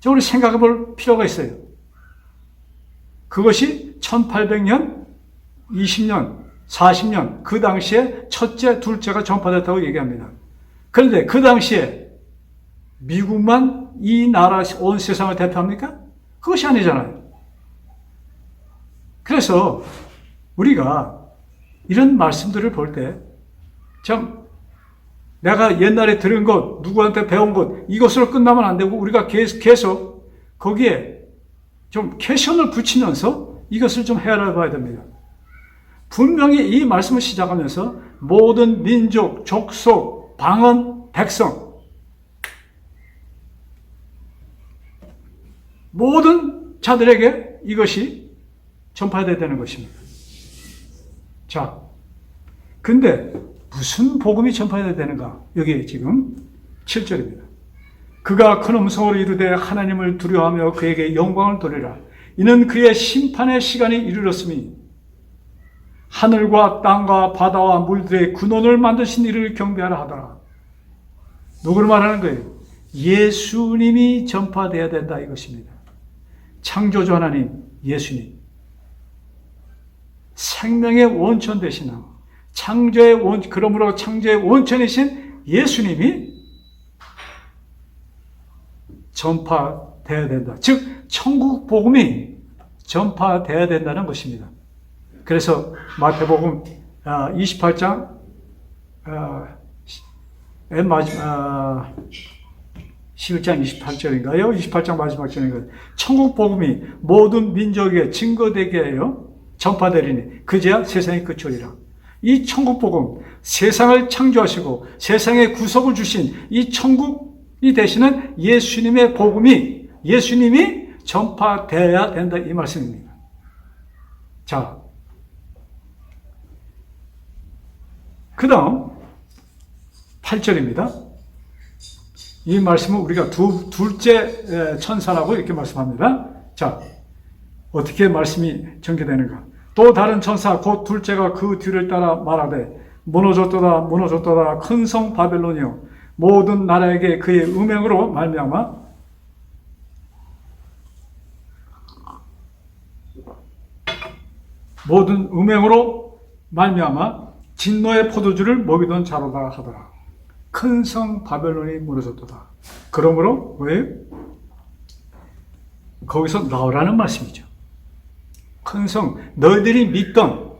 우리 생각해 볼 필요가 있어요. 그것이 1800년, 20년, 40년, 그 당시에 첫째, 둘째가 전파됐다고 얘기합니다. 그런데 그 당시에 미국만 이 나라 온 세상을 대표합니까? 그것이 아니잖아요. 그래서 우리가 이런 말씀들을 볼 때 참 내가 옛날에 들은 것, 누구한테 배운 것, 이것으로 끝나면 안 되고 우리가 계속 거기에 좀 캐션을 붙이면서 이것을 좀 헤아려 봐야 됩니다. 분명히 이 말씀을 시작하면서 모든 민족, 족속, 방언, 백성, 모든 자들에게 이것이 전파돼야 되는 것입니다. 자, 근데 무슨 복음이 전파돼야 되는가? 여기 지금 7절입니다. 그가 큰 음성으로 이르되 하나님을 두려워하며 그에게 영광을 돌리라. 이는 그의 심판의 시간이 이르렀으니 하늘과 땅과 바다와 물들의 근원을 만드신 이를 경배하라 하더라. 누구를 말하는 거예요? 예수님이 전파되어야 된다 이것입니다. 창조주 하나님, 예수님. 생명의 원천 되시는 그러므로 창조의 원천이신 예수님이 전파되어야 된다. 즉 천국 복음이 전파되어야 된다는 것입니다. 그래서 마태복음 28장 11장 28절인가요? 28장 마지막 절인가요? 천국 복음이 모든 민족에게 증거되게 하여 전파되리니 그제야 세상의 끝이리라. 이 천국 복음, 세상을 창조하시고 세상에 구속을 주신 이 천국이 되시는 예수님의 복음이, 예수님이 전파되어야 된다 이 말씀입니다. 자, 그 다음 8절입니다. 이 말씀은 우리가 둘째 천사라고 이렇게 말씀합니다. 자, 어떻게 말씀이 전개되는가? 또 다른 천사 곧 둘째가 그 뒤를 따라 말하되 무너졌도다 무너졌도다 큰 성 바벨론이여 모든 나라에게 그의 음행으로 말미암아 모든 음행으로 말미암아 진노의 포도주를 먹이던 자로다 하더라. 큰 성 바벨론이 무너졌도다. 그러므로 왜? 거기서 나오라는 말씀이죠. 큰 성, 너희들이 믿던,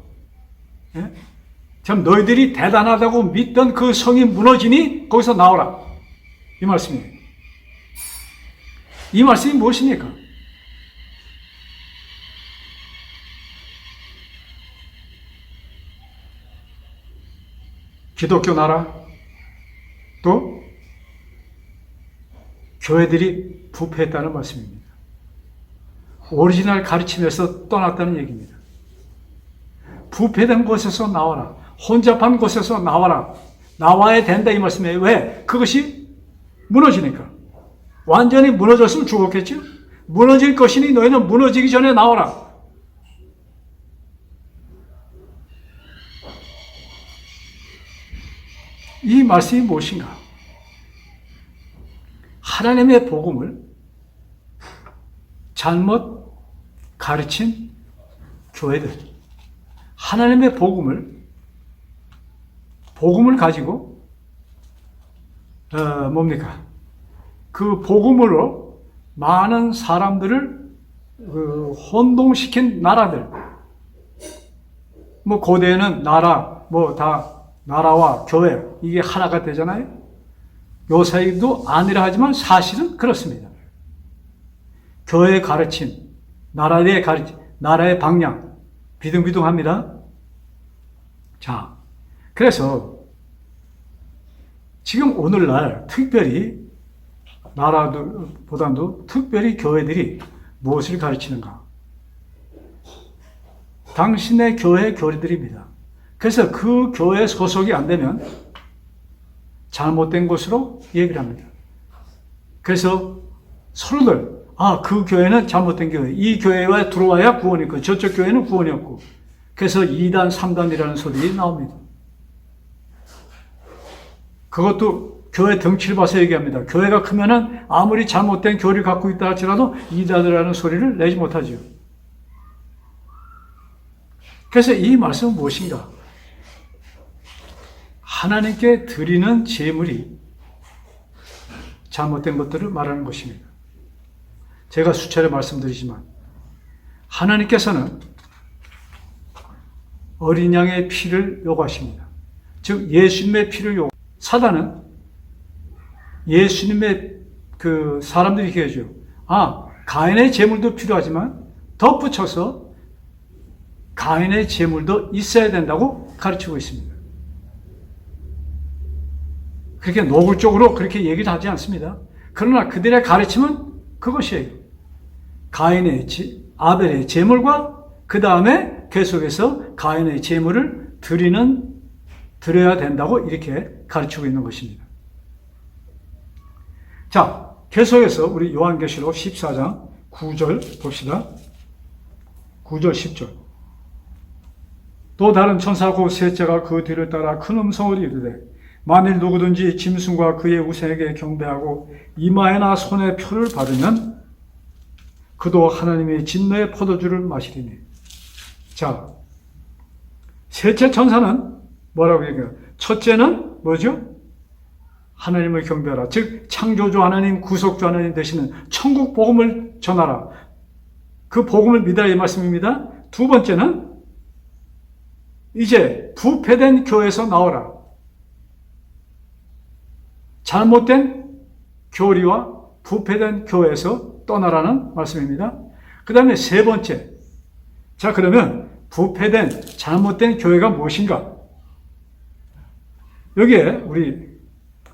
참 너희들이 대단하다고 믿던 그 성이 무너지니 거기서 나오라. 이 말씀이에요. 이 말씀이 무엇입니까? 기독교 나라, 또 교회들이 부패했다는 말씀입니다. 오리지널 가르침에서 떠났다는 얘기입니다. 부패된 곳에서 나와라. 혼잡한 곳에서 나와라. 나와야 된다 이 말씀이에요. 왜? 그것이 무너지니까. 완전히 무너졌으면 죽었겠죠? 무너질 것이니 너희는 무너지기 전에 나와라. 이 말씀이 무엇인가? 하나님의 복음을 잘못 가르친 교회들, 하나님의 복음을 가지고 뭡니까? 그 복음으로 많은 사람들을 혼동시킨 나라들. 뭐 고대에는 나라, 뭐 다 나라와 교회 이게 하나가 되잖아요. 요새도 아니라 하지만 사실은 그렇습니다. 교회의 가르침, 나라의 가르침, 나라의 방향 비등비등합니다. 자, 그래서 지금 오늘날 특별히 나라들보다도 특별히 교회들이 무엇을 가르치는가? 당신의 교회 교리들입니다. 그래서 그 교회 소속이 안 되면 잘못된 것으로 얘기를 합니다. 그래서 서로들 그 교회는 잘못된 교회, 이 교회에 들어와야 구원이 있고 저쪽 교회는 구원이 없고 그래서 2단, 3단이라는 소리 나옵니다. 그것도 교회 덩치를 봐서 얘기합니다. 교회가 크면은 아무리 잘못된 교리를 갖고 있다 할지라도 2단이라는 소리를 내지 못하죠. 그래서 이 말씀은 무엇인가? 하나님께 드리는 제물이 잘못된 것들을 말하는 것입니다. 제가 수차례 말씀드리지만 하나님께서는 어린 양의 피를 요구하십니다. 즉 예수님의 피를 요구. 사단은 예수님의 사람들이 얘기하죠. 가인의 제물도 필요하지만 덧붙여서 가인의 제물도 있어야 된다고 가르치고 있습니다. 그렇게 노골적으로 그렇게 얘기를 하지 않습니다. 그러나 그들의 가르침은 그것이에요. 아벨의 제물과 그 다음에 계속해서 가인의 제물을 드려야 된다고 이렇게 가르치고 있는 것입니다. 자, 계속해서 우리 요한계시록 14장 9절 봅시다. 9절 10절. 또 다른 천사 곧 셋째가 그 뒤를 따라 큰 음성으로 이르되 만일 누구든지 짐승과 그의 우상에게 경배하고 이마에나 손에 표를 받으면 그도 하나님의 진노의 포도주를 마시리니. 자, 셋째 천사는 뭐라고 얘기해요? 첫째는 뭐죠? 하나님을 경배하라. 즉 창조주 하나님, 구속주 하나님 되시는 천국 복음을 전하라. 그 복음을 믿으라 이 말씀입니다. 두 번째는 이제 부패된 교회에서 나오라. 잘못된 교리와 부패된 교회에서 떠나라는 말씀입니다. 그 다음에 세 번째. 자, 그러면 부패된 잘못된 교회가 무엇인가? 여기에 우리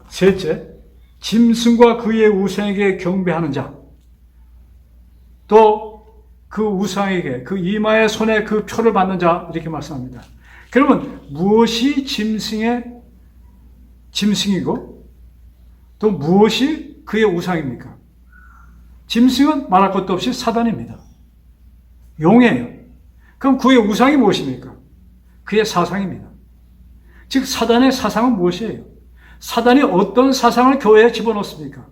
셋째, 짐승과 그의 우상에게 경배하는 자, 또 그 우상에게 그 이마에 손에 그 표를 받는 자, 이렇게 말씀합니다. 그러면 무엇이 짐승이고 또 무엇이 그의 우상입니까? 짐승은 말할 것도 없이 사단입니다. 용이에요. 그럼 그의 우상이 무엇입니까? 그의 사상입니다. 즉 사단의 사상은 무엇이에요? 사단이 어떤 사상을 교회에 집어넣습니까?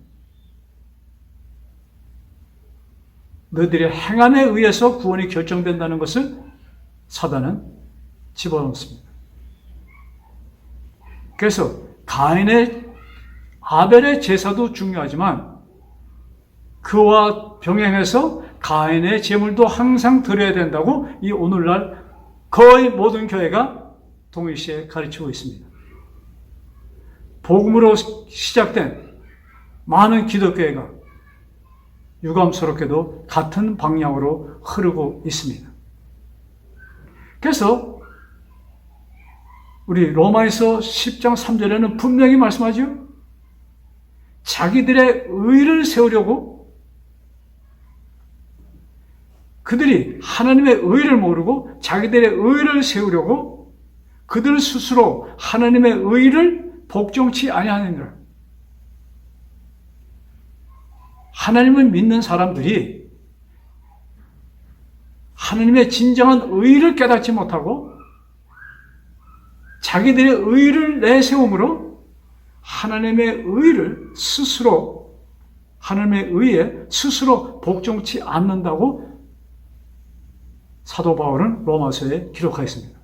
너희들의 행함에 의해서 구원이 결정된다는 것을 사단은 집어넣습니다. 그래서 아벨의 제사도 중요하지만 그와 병행해서 가인의 제물도 항상 드려야 된다고 이 오늘날 거의 모든 교회가 동일시에 가르치고 있습니다. 복음으로 시작된 많은 기독교회가 유감스럽게도 같은 방향으로 흐르고 있습니다. 그래서 우리 로마에서 10장 3절에는 분명히 말씀하죠. 자기들의 의를 세우려고 그들이 하나님의 의를 모르고 자기들의 의를 세우려고 그들 스스로 하나님의 의를 복종치 아니하느니라. 하나님을 믿는 사람들이 하나님의 진정한 의를 깨닫지 못하고 자기들의 의를 내세움으로 하나님의 의를 스스로 하나님의 의에 스스로 복종치 않는다고 사도 바울은 로마서에 기록하였습니다.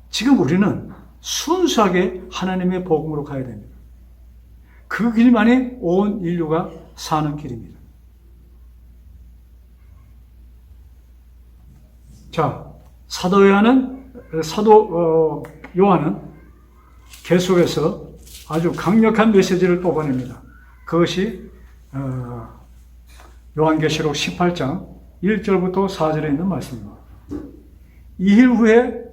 지금 우리는 순수하게 하나님의 복음으로 가야 됩니다. 그 길만이 온 인류가 사는 길입니다. 자, 사도 요한은 계속해서 아주 강력한 메시지를 뽑아냅니다. 그것이 요한계시록 18장 1절부터 4절에 있는 말씀입니다. 이일 후에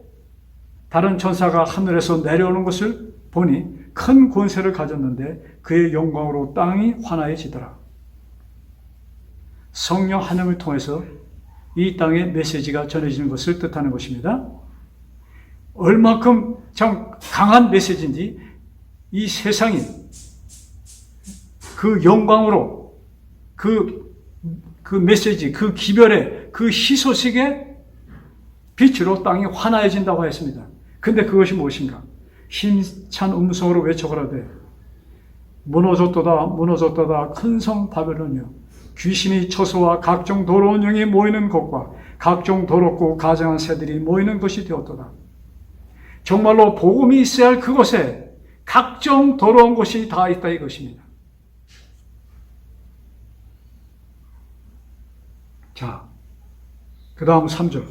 다른 천사가 하늘에서 내려오는 것을 보니 큰 권세를 가졌는데 그의 영광으로 땅이 환하여지더라. 성령 하나님을 통해서 이 땅에 메시지가 전해지는 것을 뜻하는 것입니다. 얼마큼 참 강한 메시지인지 이 세상이 그 영광으로 그 메시지, 그 기별의 그 희소식의 빛으로 땅이 환하여진다고 했습니다. 근데 그것이 무엇인가? 힘찬 음성으로 외쳐가라되 무너졌도다 무너졌도다 큰 성 바벨론이여 귀신이 처소와 각종 더러운 영이 모이는 곳과 각종 더럽고 가증한 새들이 모이는 것이 되었도다. 정말로 복음이 있어야 할 그곳에 각종 더러운 것이 다 있다 이것입니다. 자, 그 다음 3절.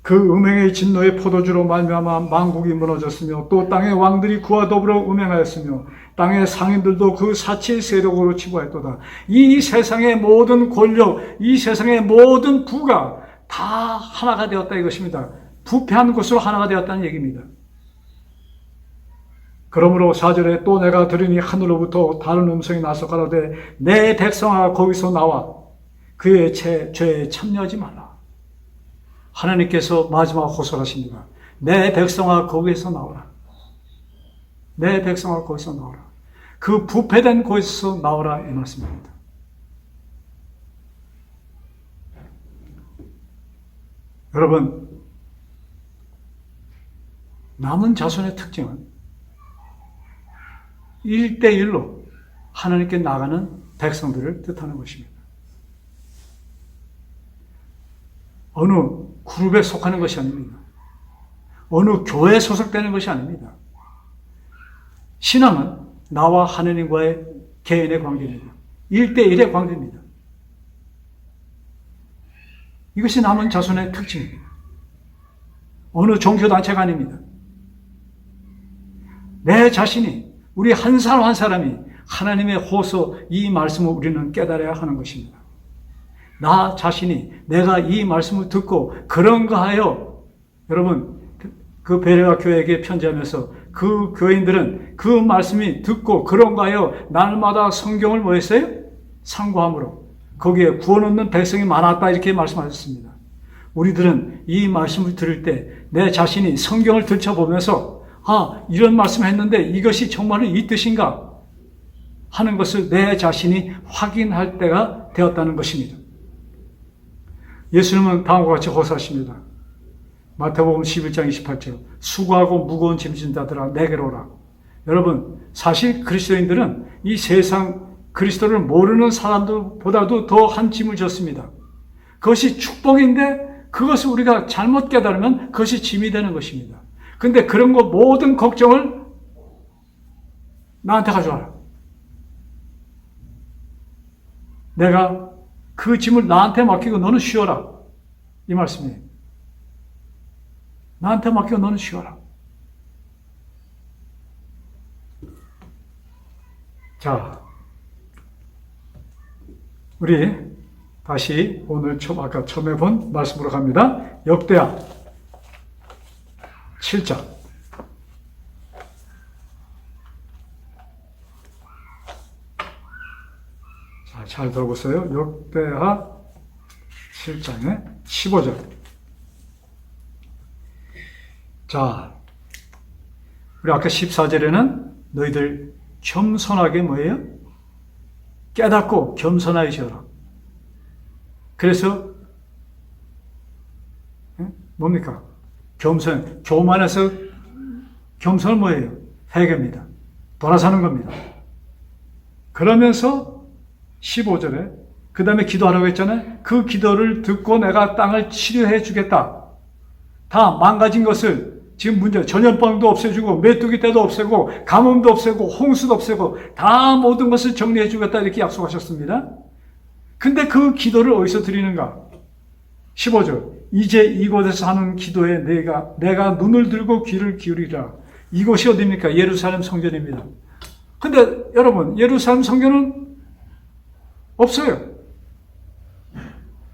그 음행의 진노의 포도주로 말미암아 만국이 무너졌으며 또 땅의 왕들이 그와 더불어 음행하였으며 땅의 상인들도 그 사치의 세력으로 치부하였도다. 이 세상의 모든 권력, 이 세상의 모든 부가 다 하나가 되었다 이것입니다. 부패한 것으로 하나가 되었다는 얘기입니다. 그러므로 4절에 또 내가 들으니 하늘로부터 다른 음성이 나서 가로되 내 백성아 거기서 나와 그의 죄에 참여하지 말라. 하나님께서 마지막 호소하십니다. 내 백성아 거기에서 나오라. 내 백성아 거기서 나오라. 그 부패된 곳에서 나오라 이 말씀입니다. 여러분, 남은 자손의 특징은 1대1로 하나님께 나가는 백성들을 뜻하는 것입니다. 어느 그룹에 속하는 것이 아닙니다. 어느 교회에 소속되는 것이 아닙니다. 신앙은 나와 하나님과의 개인의 관계입니다. 1대1의 관계입니다. 이것이 남은 자손의 특징입니다. 어느 종교단체가 아닙니다. 내 자신이, 우리 한 사람 한 사람이 하나님의 호소, 이 말씀을 우리는 깨달아야 하는 것입니다. 나 자신이 내가 이 말씀을 듣고 그런가 하여, 여러분, 그 베레아 교회에게 편지하면서 그 교인들은 그 말씀이 듣고 그런가 하여 날마다 성경을 뭐 했어요? 상고함으로 거기에 구원 얻는 백성이 많았다 이렇게 말씀하셨습니다. 우리들은 이 말씀을 들을 때 내 자신이 성경을 들춰보면서 이런 말씀을 했는데 이것이 정말로 이 뜻인가 하는 것을 내 자신이 확인할 때가 되었다는 것입니다. 예수님은 다음과 같이 호소하십니다. 마태복음 11장 28절 수고하고 무거운 짐 진 자들아 내게로 오라. 여러분, 사실 그리스도인들은 이 세상 그리스도를 모르는 사람들보다도 더 한 짐을 졌습니다. 그것이 축복인데 그것을 우리가 잘못 깨달으면 그것이 짐이 되는 것입니다. 근데 그런 거 모든 걱정을 나한테 가져와라. 내가 그 짐을 나한테 맡기고 너는 쉬어라. 이 말씀이에요. 나한테 맡기고 너는 쉬어라. 자, 우리 다시 오늘 아까 처음에 본 말씀으로 갑니다. 역대하 7장. 자, 잘 들어보세요. 역대하 7장의 15절. 자, 우리 아까 14절에는 너희들 겸손하게 뭐예요? 깨닫고 겸손하게 지어라. 그래서 뭡니까? 교만해서 겸손은 뭐예요? 회개입니다. 돌아서는 겁니다. 그러면서 15절에 그 다음에 기도하라고 했잖아요. 그 기도를 듣고 내가 땅을 치료해 주겠다. 다 망가진 것을 지금 문제 전염병도 없애주고 메뚜기 떼도 없애고 가뭄도 없애고 홍수도 없애고 다 모든 것을 정리해 주겠다 이렇게 약속하셨습니다. 근데 그 기도를 어디서 드리는가? 15절 이제 이곳에서 하는 기도에 내가 눈을 들고 귀를 기울이라. 이곳이 어디입니까? 예루살렘 성전입니다. 근데 여러분 예루살렘 성전은 없어요.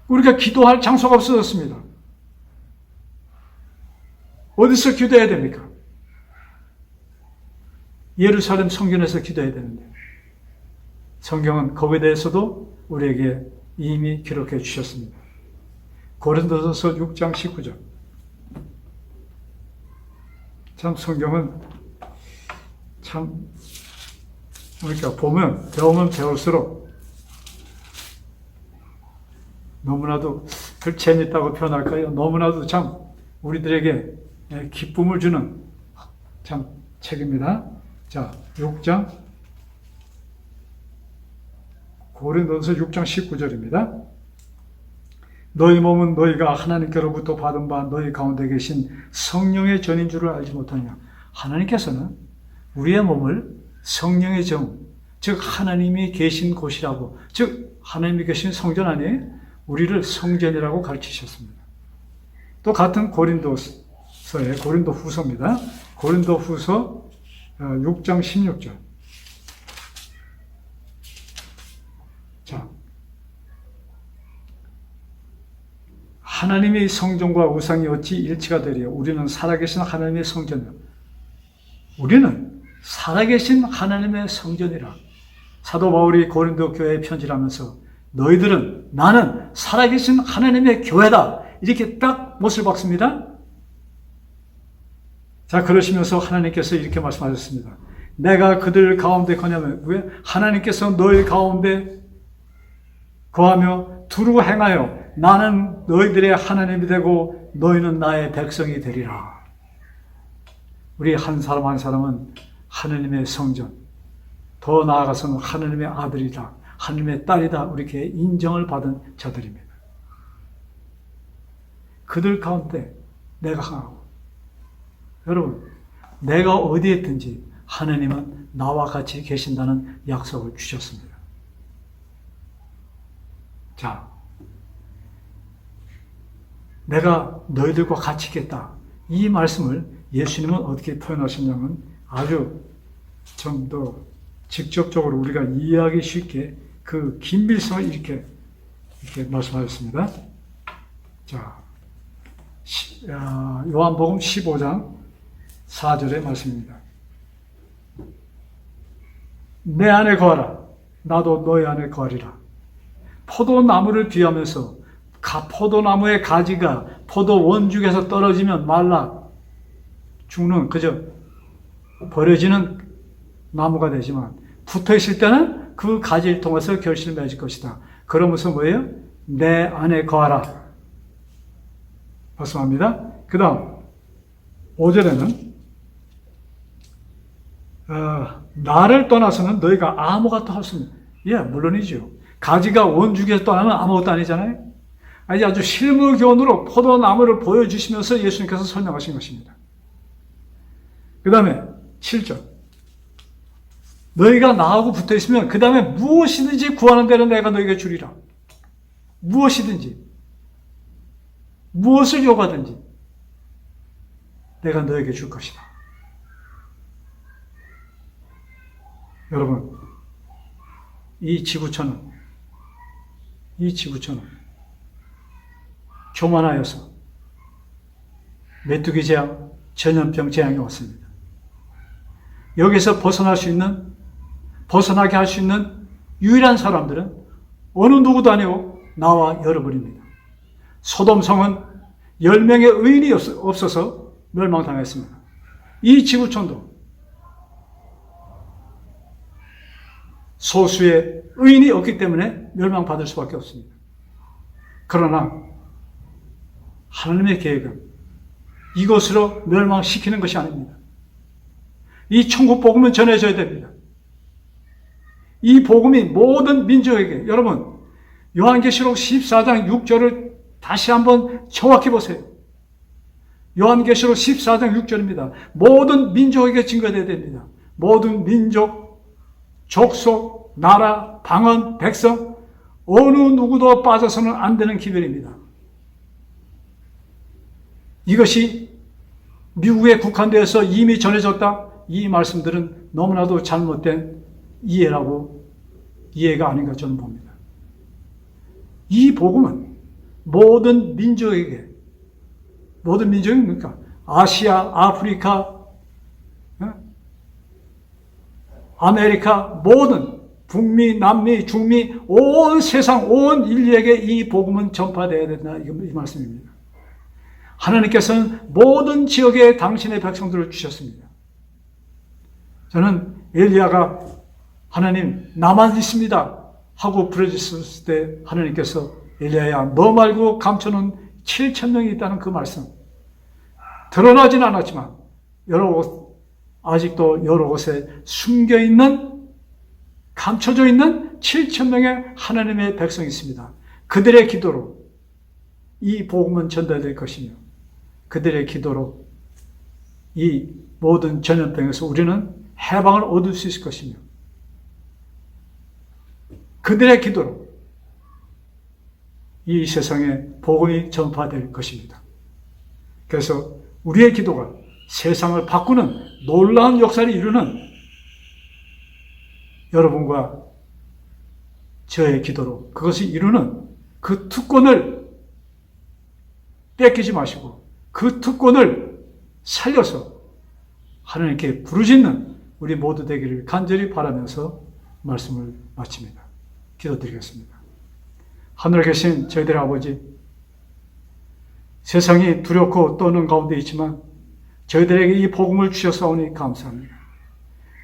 우리가 기도할 장소가 없어졌습니다. 어디서 기도해야 됩니까? 예루살렘 성전에서 기도해야 되는데 성경은 거기에 대해서도 우리에게 이미 기록해 주셨습니다. 고린도전서 6장 19절. 참 성경은 참 우리가 배우면 배울수록 너무나도 그 재밌다고 표현할까요? 너무나도 참 우리들에게 기쁨을 주는 참 책입니다. 자, 6장 고린도전서 6장 19절입니다. 너희 몸은 너희가 하나님께로부터 받은 바 너희 가운데 계신 성령의 전인 줄을 알지 못하냐. 하나님께서는 우리의 몸을 성령의 정, 즉 하나님이 계신 곳이라고, 즉 하나님이 계신 성전 아니에요? 우리를 성전이라고 가르치셨습니다. 또 같은 고린도 후서입니다. 고린도 후서 6장 16절. 자, 하나님의 성전과 우상이 어찌 일치가 되리요? 우리는 살아계신 하나님의 성전이라. 우리는 살아계신 하나님의 성전이라. 사도 바울이 고린도 교회에 편지를 하면서 너희들은 나는 살아계신 하나님의 교회다. 이렇게 딱 못을 박습니다. 자, 그러시면서 하나님께서 이렇게 말씀하셨습니다. 내가 그들 가운데 거냐면 왜? 하나님께서 너희 가운데 거하며 두루 행하여 나는 너희들의 하나님이 되고 너희는 나의 백성이 되리라. 우리 한 사람 한 사람은 하나님의 성전, 더 나아가서는 하나님의 아들이다, 하나님의 딸이다, 이렇게 인정을 받은 자들입니다. 그들 가운데 내가 하고, 여러분, 내가 어디에 있든지 하나님은 나와 같이 계신다는 약속을 주셨습니다. 자, 내가 너희들과 같이 있겠다. 이 말씀을 예수님은 어떻게 표현하셨냐면 아주 좀 더 직접적으로 우리가 이해하기 쉽게 그 긴밀성을 이렇게 말씀하셨습니다. 자, 요한복음 15장 4절의 말씀입니다. 내 안에 거하라. 나도 너희 안에 거하리라. 포도나무를 비하면서 포도나무의 가지가 포도 원죽에서 떨어지면 말라 죽는, 그저 버려지는 나무가 되지만 붙어 있을 때는 그 가지를 통해서 결실을 맺을 것이다. 그러면서 뭐예요? 내 안에 거하라 말씀합니다. 그 다음 5절에는 나를 떠나서는 너희가 아무것도 할 수 없는, 예, 물론이죠. 가지가 원죽에서 떠나면 아무것도 아니잖아요. 아주 실무교훈으로 포도나무를 보여주시면서 예수님께서 설명하신 것입니다. 그 다음에 7절. 너희가 나하고 붙어 있으면 그 다음에 무엇이든지 구하는 대로 내가 너희에게 주리라. 무엇이든지, 무엇을 요구하든지 내가 너에게 줄 것이다. 여러분, 이 지구촌은 교만하여서 메뚜기 재앙, 전염병 재앙이 왔습니다. 여기서 벗어나게 할 수 있는 유일한 사람들은 어느 누구도 아니고 나와 여러분입니다. 소돔성은 10명의 의인이 없어서 멸망당했습니다. 이 지구촌도 소수의 의인이 없기 때문에 멸망받을 수밖에 없습니다. 그러나 하나님의 계획은 이것으로 멸망시키는 것이 아닙니다. 이 천국 복음은 전해져야 됩니다. 이 복음이 모든 민족에게, 여러분, 요한계시록 14장 6절을 다시 한번 정확히 보세요. 요한계시록 14장 6절입니다. 모든 민족에게 증거되어야 됩니다. 모든 민족, 족속, 나라, 방언, 백성, 어느 누구도 빠져서는 안 되는 기별입니다. 이것이 미국에 국한되어서 이미 전해졌다? 이 말씀들은 너무나도 잘못된 이해가 아닌가 저는 봅니다. 이 복음은 모든 민족에게, 모든 민족이 뭡니까? 아시아, 아프리카, 아메리카, 모든 북미, 남미, 중미, 온 세상, 온 인류에게 이 복음은 전파되어야 된다. 이 말씀입니다. 하나님께서는 모든 지역에 당신의 백성들을 주셨습니다. 저는 엘리야가 하나님 나만 있습니다 하고 부르짖었을 때 하나님께서 엘리야야 너 말고 감춰놓은 7,000명이 있다는 그 말씀, 드러나진 않았지만 아직도 여러 곳에 숨겨있는, 감춰져 있는 7,000명의 하나님의 백성이 있습니다. 그들의 기도로 이 복음은 전달될 것이며 그들의 기도로 이 모든 전염병에서 우리는 해방을 얻을 수 있을 것이며 그들의 기도로 이 세상에 복음이 전파될 것입니다. 그래서 우리의 기도가 세상을 바꾸는 놀라운 역사를 이루는 여러분과 저의 기도로 그것을 이루는 그 특권을 뺏기지 마시고 그 특권을 살려서 하나님께 부르짖는 우리 모두 되기를 간절히 바라면서 말씀을 마칩니다. 기도드리겠습니다. 하늘에 계신 저희들의 아버지, 세상이 두렵고 떠는 가운데 있지만 저희들에게 이 복음을 주셨사오니 감사합니다.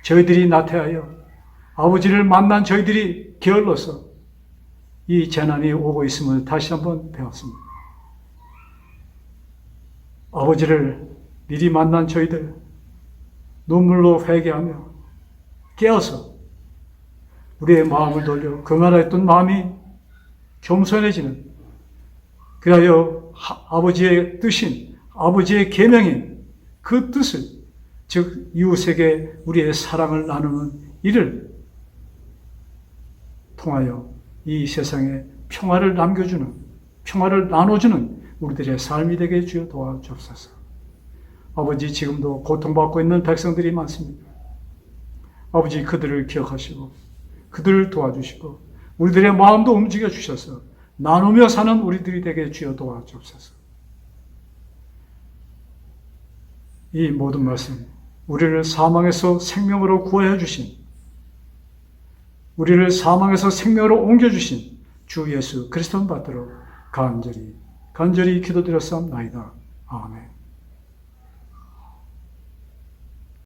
저희들이 나태하여 아버지를 만난 저희들이 게을러서 이 재난이 오고 있음을 다시 한번 배웠습니다. 아버지를 미리 만난 저희들 눈물로 회개하며 깨어서 우리의 마음을 돌려 금하였던 마음이 겸손해지는, 그리하여 아버지의 뜻인, 아버지의 계명인 그 뜻을, 즉 이웃에게 우리의 사랑을 나누는 일을 통하여 이 세상에 평화를 남겨주는, 평화를 나눠주는 우리들의 삶이 되게 주여 도와주옵소서. 아버지, 지금도 고통받고 있는 백성들이 많습니다. 아버지, 그들을 기억하시고 그들을 도와주시고 우리들의 마음도 움직여 주셔서 나누며 사는 우리들이 되게 주여 도와주옵소서. 이 모든 말씀, 우리를 사망에서 생명으로 구하여 주신, 우리를 사망에서 생명으로 옮겨주신 주 예수 그리스도 받들어 간절히 기도드렸사옵나이다. 아멘.